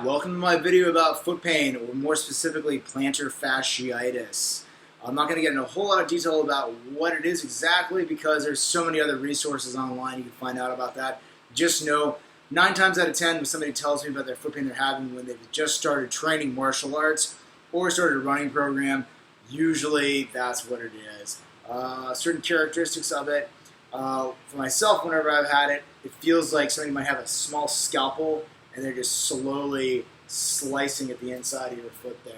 welcome to my video about foot pain, or more specifically plantar fasciitis. I'm not going to get into a whole lot of detail about what it is exactly because there's so many other resources online you can find out about that. Just know 9 times out of 10 when somebody tells me about their foot pain they're having when they've just started training martial arts or started a running program, usually that's what it is. Certain characteristics of it. For myself, whenever I've had it, it feels like somebody might have a small scalpel and they're just slowly slicing at the inside of your foot there.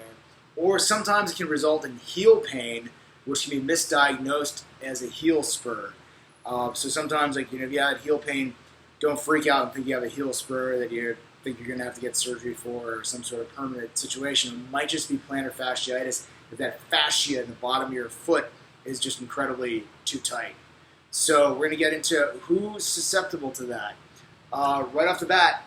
Or sometimes it can result in heel pain, which can be misdiagnosed as a heel spur. So sometimes, if you have heel pain, don't freak out and think you have a heel spur that you think you're going to have to get surgery for or some sort of permanent situation. It might just be plantar fasciitis if that fascia in the bottom of your foot is just incredibly too tight. So we're going to get into who's susceptible to that. Right off the bat,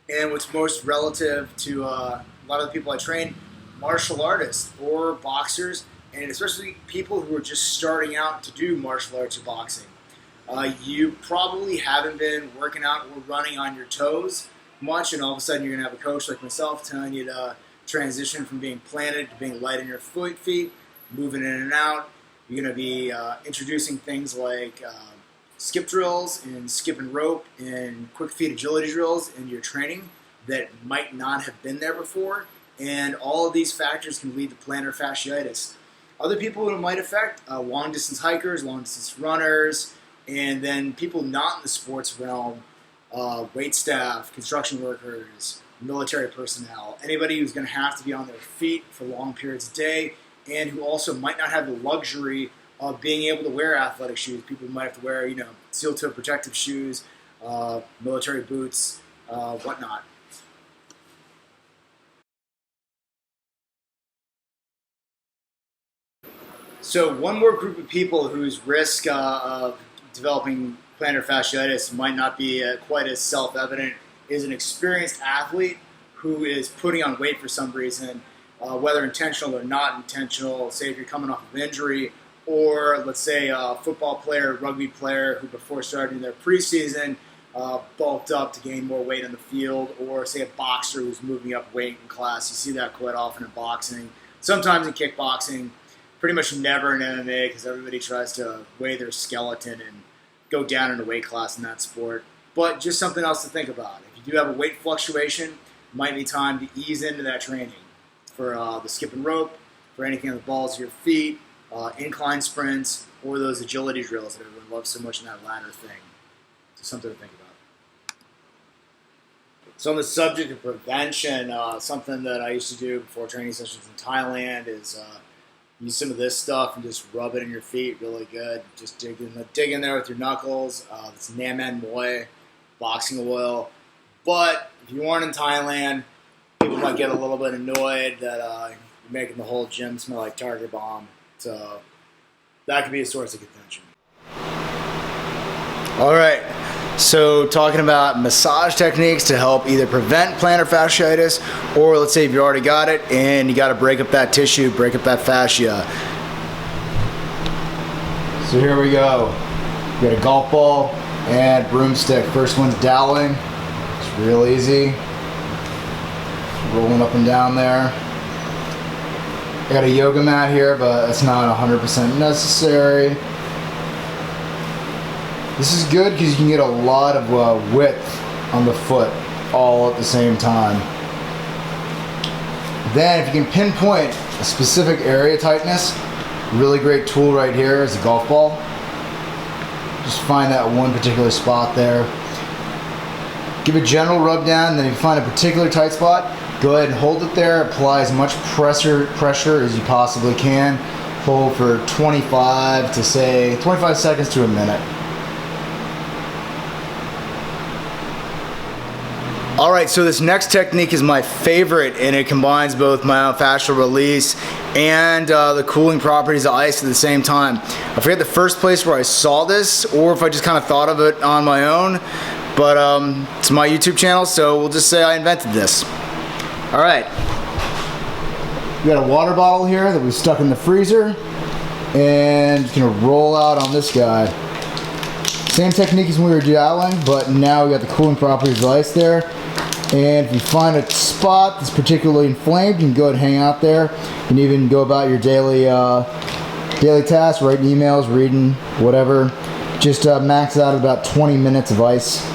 and what's most relative to a lot of the people I train, martial artists or boxers, and especially people who are just starting out to do martial arts or boxing. You probably haven't been working out or running on your toes much, and all of a sudden you're going to have a coach like myself telling you to transition from being planted to being light on your feet, moving in and out. You're going to be introducing things like skip drills and skip and rope and quick feet agility drills in your training that might not have been there before. And all of these factors can lead to plantar fasciitis. Other people who it might affect, long-distance hikers, long-distance runners, and then people not in the sports realm, wait staff, construction workers, military personnel, anybody who's going to have to be on their feet for long periods of day, and who also might not have the luxury of being able to wear athletic shoes. People might have to wear, steel-toe protective shoes, military boots, whatnot. So one more group of people whose risk of developing plantar fasciitis might not be quite as self-evident is an experienced athlete who is putting on weight for some reason, whether intentional or not intentional. Say if you're coming off of injury, or let's say a football player, rugby player who before starting their preseason bulked up to gain more weight on the field, or say a boxer who's moving up weight in class. You see that quite often in boxing, sometimes in kickboxing, pretty much never in MMA because everybody tries to weigh their skeleton and go down in a weight class in that sport. But just something else to think about. If you do have a weight fluctuation, it might be time to ease into that training for the skip and rope, for anything on the balls of your feet, incline sprints, or those agility drills that everyone loves so much in that ladder thing. So something to think about. So on the subject of prevention, something that I used to do before training sessions in Thailand is use some of this stuff and just rub it in your feet really good. Just dig in there with your knuckles. It's Naman Muay boxing oil. But if you aren't in Thailand, people might get a little bit annoyed that you're making the whole gym smell like Target Bomb. So that could be a source of contention. All right. So talking about massage techniques to help either prevent plantar fasciitis, or let's say if you already got it and you got to break up that tissue, break up that fascia. So here we go. We got a golf ball and broomstick. First one's doweling. It's real easy. Rolling up and down there. I got a yoga mat here, but it's not 100% necessary. This is good because you can get a lot of width on the foot all at the same time. Then if you can pinpoint a specific area tightness, really great tool right here is a golf ball. Just find that one particular spot there. Give a general rub down, then if you find a particular tight spot, go ahead and hold it there. Apply as much pressure as you possibly can. Hold for 25 seconds to a minute. Alright, so this next technique is my favorite, and it combines both myofascial release and the cooling properties of ice at the same time. I forget the first place where I saw this, or if I just kind of thought of it on my own, but it's my YouTube channel, so we'll just say I invented this. Alright, we got a water bottle here that we stuck in the freezer, and it's going to roll out on this guy. Same technique as when we were doweling, but now we got the cooling properties of ice there. And if you find a spot that's particularly inflamed, you can go ahead and hang out there. You can even go about your daily tasks, writing emails, reading, whatever. Just max out at about 20 minutes of ice.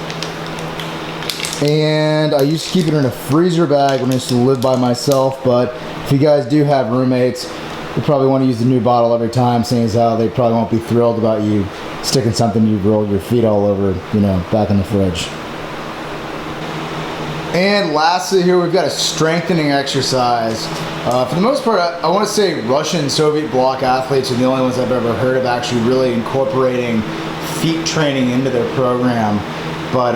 And I used to keep it in a freezer bag when I used to live by myself, but if you guys do have roommates, you probably want to use the new bottle every time, seeing as how they probably won't be thrilled about you sticking something you've rolled your feet all over, you know, back in the fridge. And lastly here we've got a strengthening exercise. For the most part, I want to say Russian Soviet bloc athletes are the only ones I've ever heard of actually really incorporating feet training into their program. But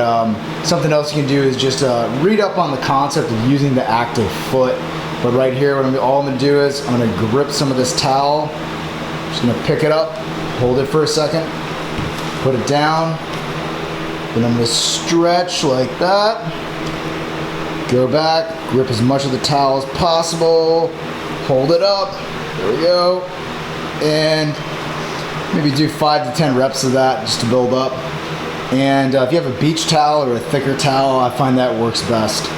something else you can do is just read up on the concept of using the active foot. But right here, all I'm going to do is I'm going to grip some of this towel. I'm just going to pick it up, hold it for a second, put it down. Then I'm going to stretch like that. Go back, grip as much of the towel as possible, hold it up. There we go. And maybe do 5 to 10 reps of that just to build up. And if you have a beach towel or a thicker towel, I find that works best.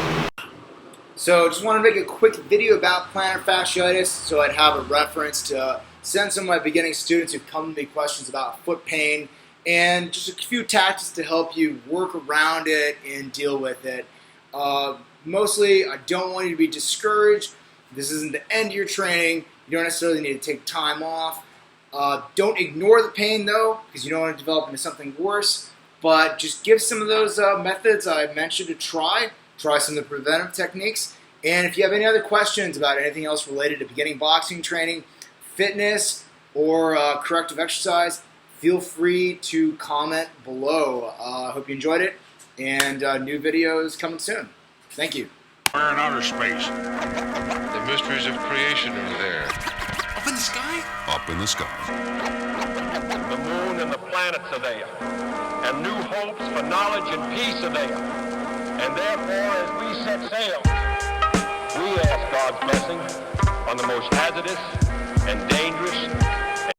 So just want to make a quick video about plantar fasciitis so I'd have a reference to send some of my beginning students who come to me questions about foot pain, and just a few tactics to help you work around it and deal with it. Mostly, I don't want you to be discouraged. This isn't the end of your training. You don't necessarily need to take time off. Don't ignore the pain though, because you don't want to develop into something worse. But just give some of those methods I mentioned a try. Try some of the preventive techniques. And if you have any other questions about anything else related to beginning boxing training, fitness, or corrective exercise, feel free to comment below. I hope you enjoyed it, and new videos coming soon. Thank you. We're in outer space. The mysteries of creation are there. Up in the sky? Up in the sky. The moon and the planets are there, and new hopes for knowledge and peace are there. And therefore, as we set sail, we ask God's blessing on the most hazardous and dangerous